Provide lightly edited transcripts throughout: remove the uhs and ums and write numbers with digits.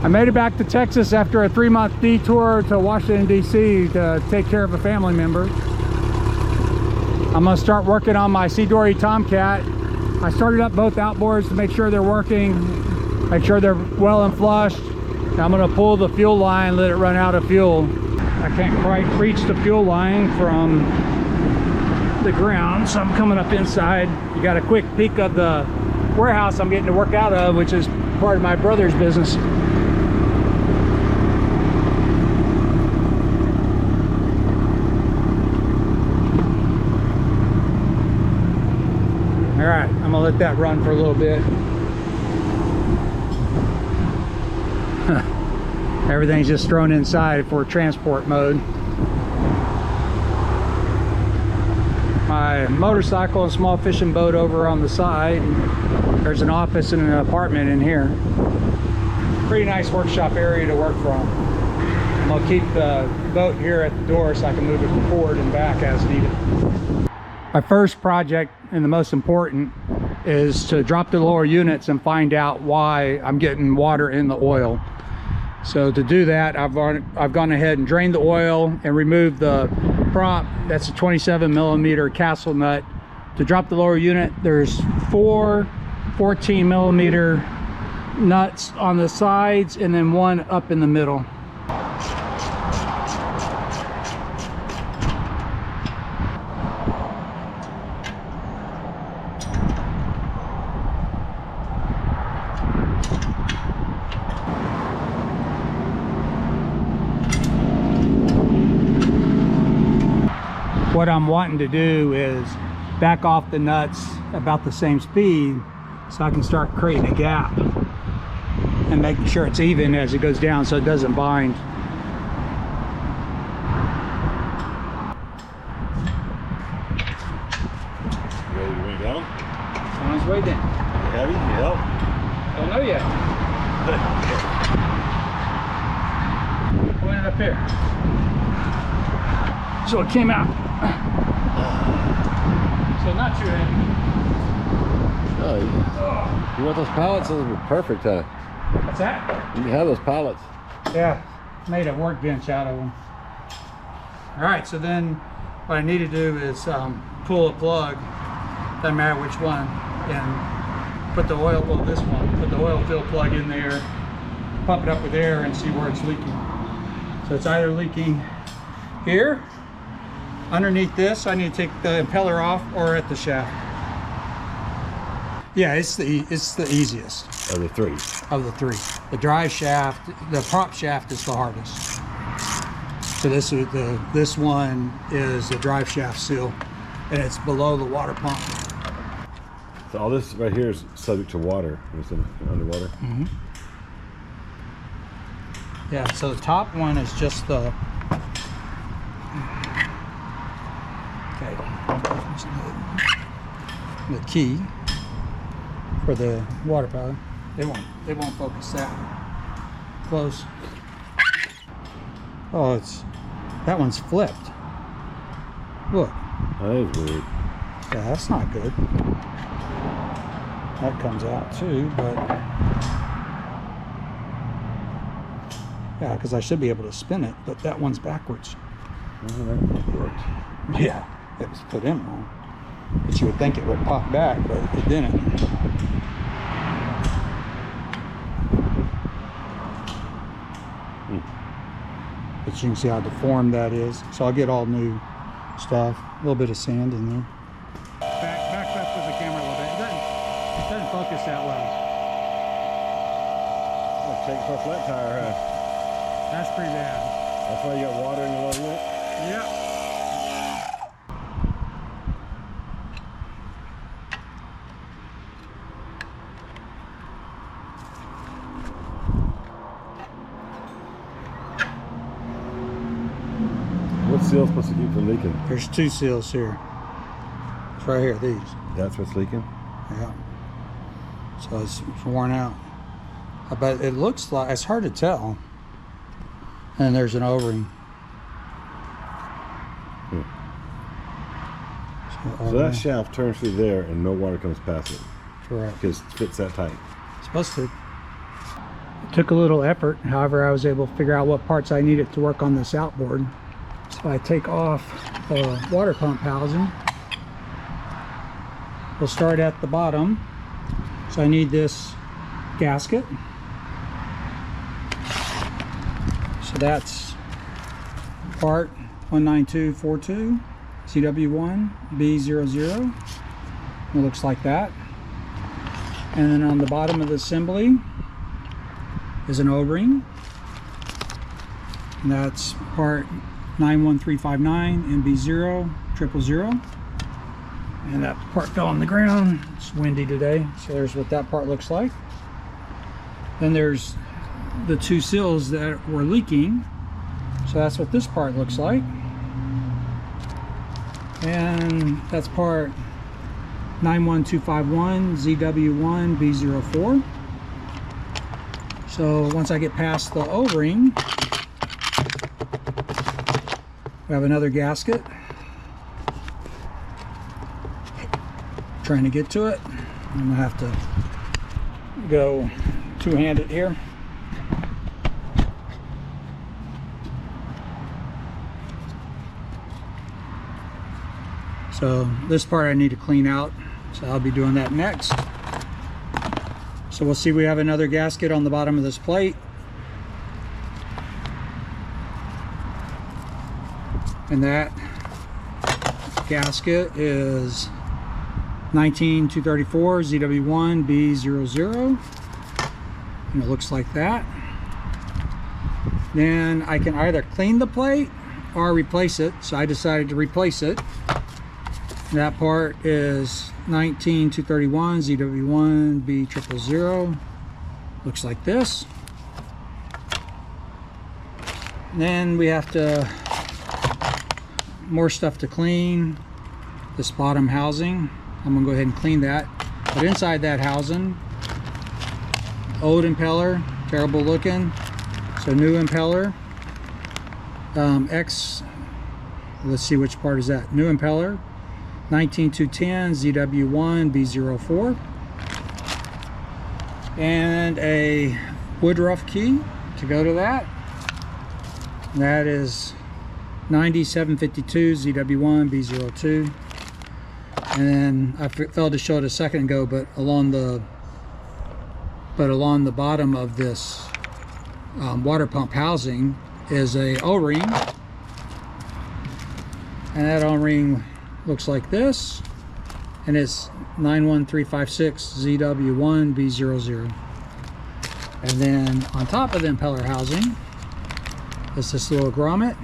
I made it back to Texas after a 3-month detour to Washington, D.C. to take care of a family member. I'm gonna start working on my C-Dory TomCat. I started up both outboards to make sure they're working, make sure they're well and flushed. I'm gonna pull the fuel line, let it run out of fuel. I can't quite reach the fuel line from the ground, so I'm coming up inside. You got a quick peek of the warehouse I'm getting to work out of, which is part of my brother's business. All right, I'm gonna let that run for a little bit. Everything's just thrown inside for transport mode. My motorcycle and small fishing boat over on the side. There's an office and an apartment in here. Pretty nice workshop area to work from. I'm gonna keep the boat here at the door so I can move it forward and back as needed. My first project, and the most important, is to drop the lower units and find out why I'm getting water in the oil. So to do that, I've gone ahead and drained the oil and removed the prop. That's a 27mm castle nut. To drop the lower unit, there's 4 14mm nuts on the sides and then one up in the middle. What I'm wanting to do is back off the nuts about the same speed so I can start creating a gap and making sure it's even as it goes down so it doesn't bind. Ready to bring it down? Someone's waiting. Heavy? Need help? Don't know yet. Point it up here. So it came out. So not too heavy. Oh, you want those pallets? Those would be perfect, huh? What's that? You can have those pallets. Yeah, made a workbench out of them. All right, so then what I need to do is pull a plug, doesn't matter which one, and put the oil, well this one, put the oil fill plug in there, pump it up with air and see where it's leaking. So it's either leaking here, underneath this, I need to take the impeller off, or at the shaft. Yeah, it's the easiest Of the three. of the three. The drive shaft, the prop shaft is the hardest. So this one is the drive shaft seal, and it's below the water pump. So all this right here is subject to water. It's underwater. Mm-hmm. Yeah, so the top one is just the key for the water power. They won't focus that close. Oh, that one's flipped. Look. That is weird. Yeah, that's not good. That comes out too, but yeah, because I should be able to spin it, but that one's backwards. Oh, that worked. Yeah, it was put in wrong. But you would think it would pop back, but it didn't. But you can see how deformed that is. So I'll get all new stuff. A little bit of sand in there. Back up with the camera a little bit. It doesn't focus that well. Let's take it for a flat tire, huh? That's pretty bad. That's why you got water in the low unit? Yep. What seal is supposed to keep from leaking? There's 2 seals here. It's right here, these. That's what's leaking? Yeah. So it's worn out. But it looks like, it's hard to tell. And there's an O-ring. So that shaft turns through there and no water comes past it. Correct. Because it fits that tight. It's supposed to. It took a little effort, however I was able to figure out what parts I needed to work on this outboard. So I take off the water pump housing. We'll start at the bottom. So I need this gasket. So that's part 19242 CW1B00. It looks like that. And then on the bottom of the assembly is an O-ring. And that's part 91359 MB000. And that part fell on the ground. It's windy today, so there's what that part looks like. Then there's the two seals that were leaking, so that's what this part looks like. And that's part 91251 ZW1B04. So once I get past the O-ring, we have another gasket. Trying to get to it. I'm gonna have to go two-handed here. So this part I need to clean out, so I'll be doing that next. So we'll see, we have another gasket on the bottom of this plate. And that gasket is 19234 ZW1B00, and it looks like that. Then I can either clean the plate or replace it, so I decided to replace it. That part is 19231 ZW1B000. Looks like this. Then we have to more stuff to clean. This bottom housing, I'm gonna go ahead and clean that. But inside that housing, old impeller, terrible looking. So new impeller, let's see which part is that. New impeller, 19210 ZW1B04. And a WOODRUFF key to go to that. That is 9752 ZW1B02. And then I failed to show it a second ago, but along the bottom of this water pump housing is a O-ring, and that O-ring looks like this, and it's 91356 ZW1B00. And then on top of the impeller housing is this little grommet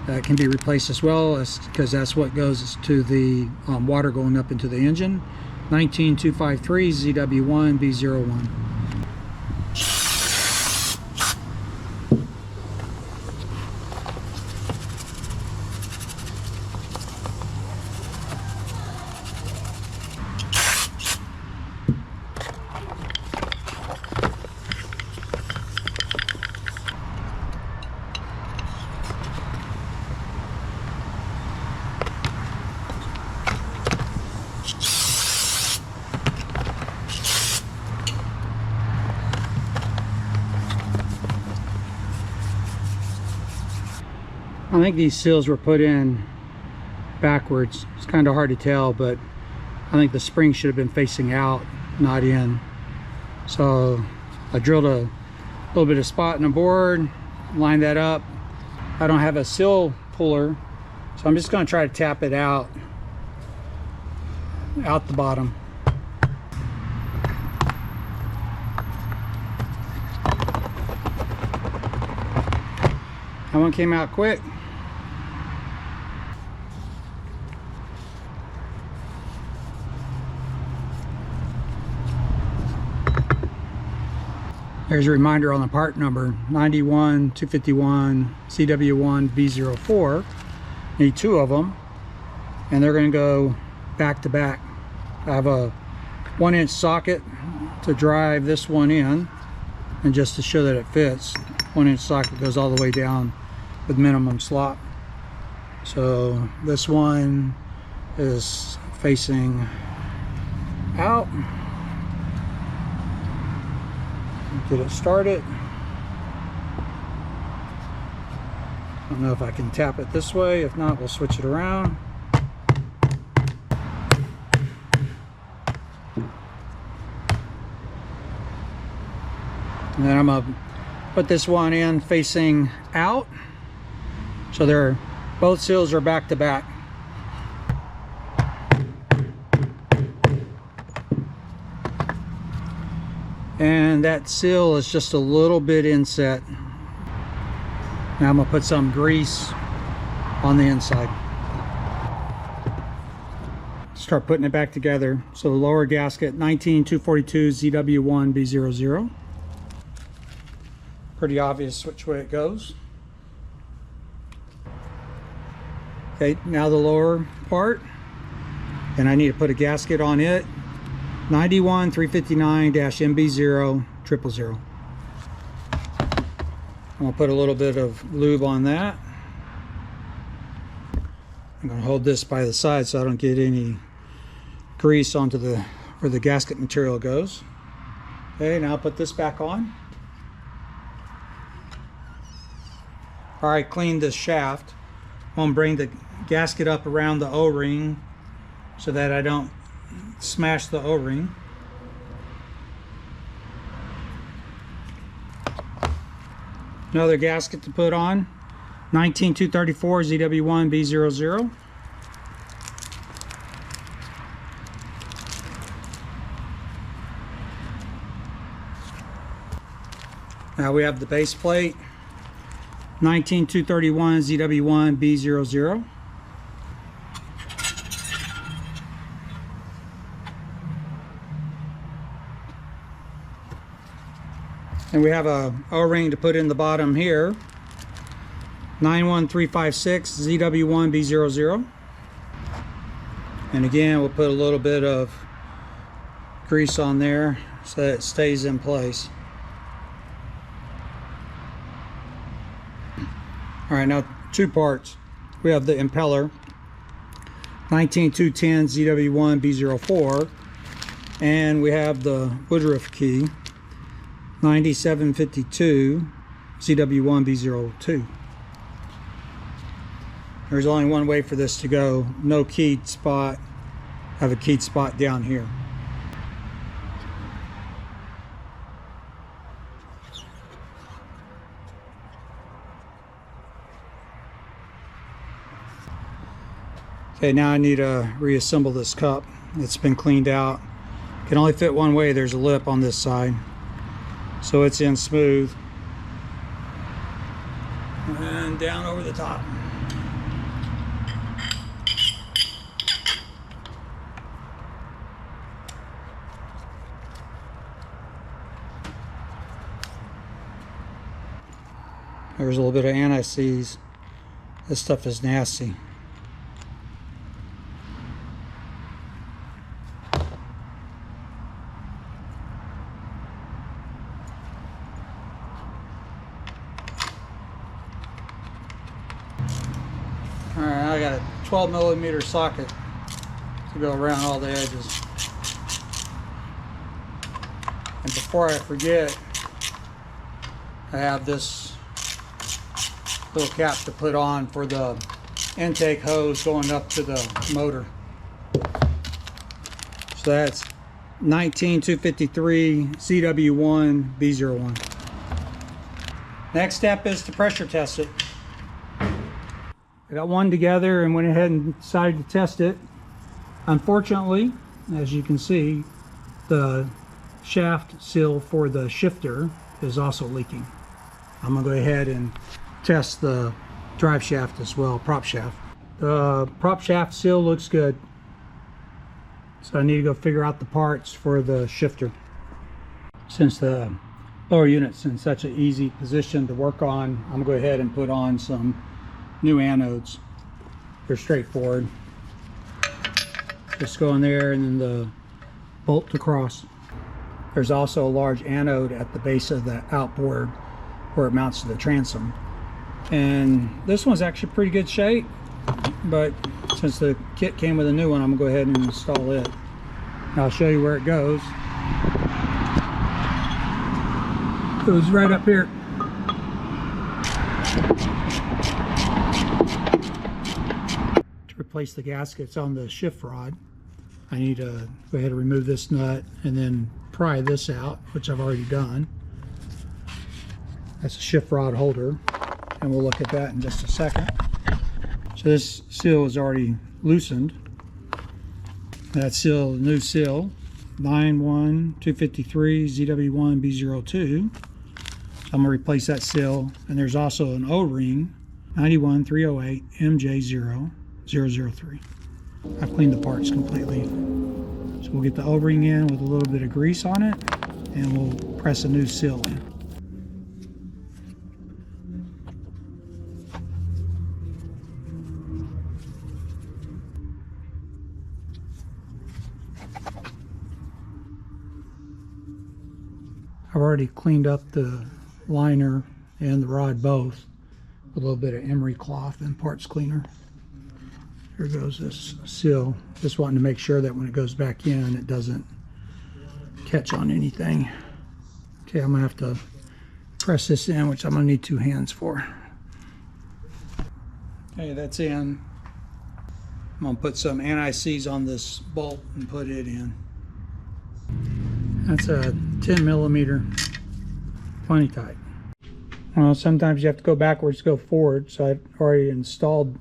that can be replaced as well, because that's what goes to the water going up into the engine. 19253 ZW1B01. I think these seals were put in backwards. It's kind of hard to tell, but I think the spring should have been facing out, not in. So I drilled a little bit of spot in the board, lined that up. I don't have a seal puller, so I'm just going to try to tap it out the bottom. That one came out quick. There's a reminder on the part number, 91251 CW1B04. Need two of them, and they're going to go back to back. I have a 1-inch socket to drive this one in, and just to show that it fits, 1-inch socket goes all the way down with minimum slot. So this one is facing out. Get it started. I don't know if I can tap it this way. If not, we'll switch it around. And then I'm gonna put this one in facing out, so they're both seals are back to back. And that seal is just a little bit inset. Now I'm gonna put some grease on the inside. Start putting it back together. So the lower gasket, 19242 ZW1B00. Pretty obvious which way it goes. Okay, now the lower part, and I need to put a gasket on it. 91359-MB00000. I'm gonna put a little bit of lube on that. I'm gonna hold this by the side so I don't get any grease onto where the gasket material goes. Okay, now I'll put this back on. All right, clean this shaft. I'm gonna bring the gasket up around the O-ring so that I don't smash the O-ring. Another gasket to put on, 19234 ZW1B00. Now we have the base plate, 19231 ZW1B00. And we have a O-ring to put in the bottom here, 91356 ZW1B00. And again, we'll put a little bit of grease on there so that it stays in place. All right, now two parts. We have the impeller, 19210 ZW1B04, and we have the Woodruff key, 9752 ZW1B02. There's only one way for this to go. No keyed spot. I have a keyed spot down here. Okay, now I need to reassemble this cup. It's been cleaned out. Can only fit one way. There's a lip on this side, so it's in smooth and down over the top. There's a little bit of anti-seize. This stuff is nasty. Alright, I got a 12mm socket to go around all the edges. And before I forget, I have this little cap to put on for the intake hose going up to the motor. So that's 19253 CW1B01. Next step is to pressure test it. I got one together and went ahead and decided to test it. Unfortunately, as you can see, the shaft seal for the shifter is also leaking. I'm gonna go ahead and test the drive shaft as well, prop shaft. The prop shaft seal looks good, so I need to go figure out the parts for the shifter. Since the lower unit's in such an easy position to work on, I'm gonna go ahead and put on some new anodes. They're straightforward. Just go in there and then the bolt across. There's also a large anode at the base of the outboard where it mounts to the transom. And this one's actually pretty good shape, but since the kit came with a new one, I'm gonna go ahead and install it. I'll show you where it goes. Goes right up here. To replace the gaskets on the shift rod, I need to go ahead and remove this nut and then pry this out, which I've already done. That's a shift rod holder, and we'll look at that in just a second. So this seal is already loosened. That seal, new seal, 91253 ZW1B02. I'm gonna replace that seal, and there's also an O-ring, 91308 MJ0003. I've cleaned the parts completely. So we'll get the O-ring in with a little bit of grease on it, and we'll press a new seal in. I've already cleaned up the liner and the rod both with a little bit of emery cloth and parts cleaner. Here goes this seal. Just wanting to make sure that when it goes back in, it doesn't catch on anything. Okay, I'm gonna have to press this in, which I'm gonna need 2 hands for. Okay, that's in. I'm gonna put some anti-seize on this bolt and put it in. That's a 10 millimeter, plenty tight. Well, sometimes you have to go backwards to go forward, so I've already installed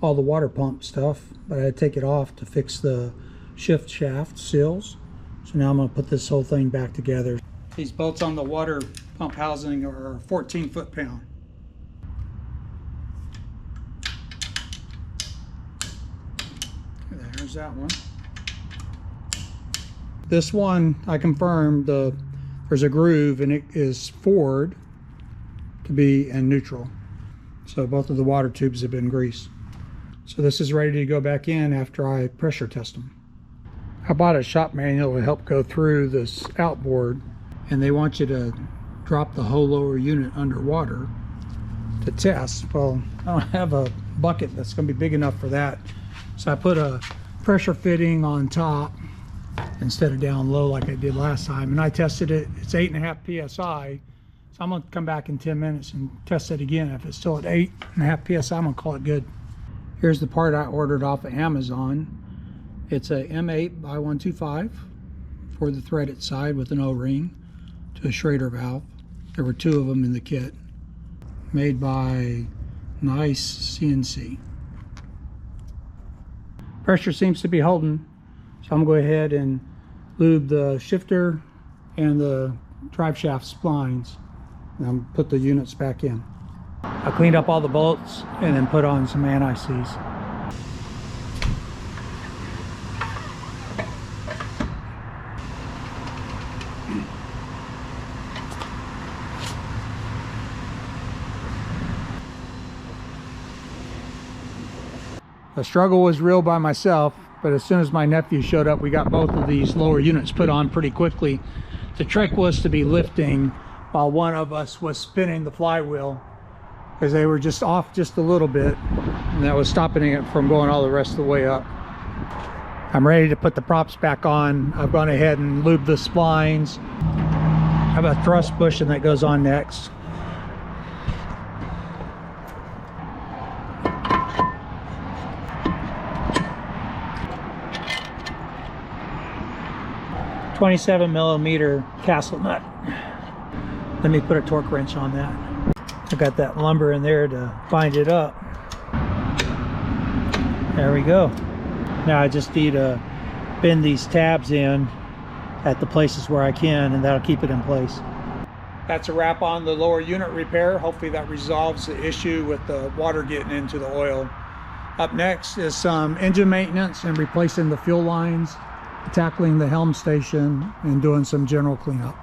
all the water pump stuff, but I had to take it off to fix the shift shaft seals. So now I'm going to put this whole thing back together. These bolts on the water pump housing are 14 foot-pound. There's that one. This one, I confirmed, there's a groove and it is forward to be in neutral. So both of the water tubes have been greased. So this is ready to go back in after I pressure test them. I bought a shop manual to help go through this outboard, and they want you to drop the whole lower unit underwater to test. Well, I don't have a bucket that's going to be big enough for that. So I put a pressure fitting on top instead of down low like I did last time, and I tested it. It's 8.5 psi. So I'm going to come back in 10 minutes and test it again. If it's still at 8.5 psi, I'm going to call it good. Here's the part I ordered off of Amazon. It's a M8 by 125 for the threaded side with an O-ring to a Schrader valve. There were 2 of them in the kit, made by Nice CNC. Pressure seems to be holding, so I'm going to go ahead and lube the shifter and the drive shaft splines, and I'm put the units back in. I cleaned up all the bolts and then put on some anti-seize. The struggle was real by myself, but as soon as my nephew showed up, we got both of these lower units put on pretty quickly. The trick was to be lifting while one of us was spinning the flywheel, because they were just off just a little bit, and that was stopping it from going all the rest of the way up. I'm ready to put the props back on. I've gone ahead and lubed the splines. I have a thrust bushing that goes on next. .27 millimeter castle nut. Let me put a torque wrench on that. I got that lumber in there to bind it up. There we go. Now I just need to bend these tabs in at the places where I can, and that'll keep it in place. That's a wrap on the lower unit repair. Hopefully that resolves the issue with the water getting into the oil. Up next is some engine maintenance and replacing the fuel lines, tackling the helm station, and doing some general cleanup.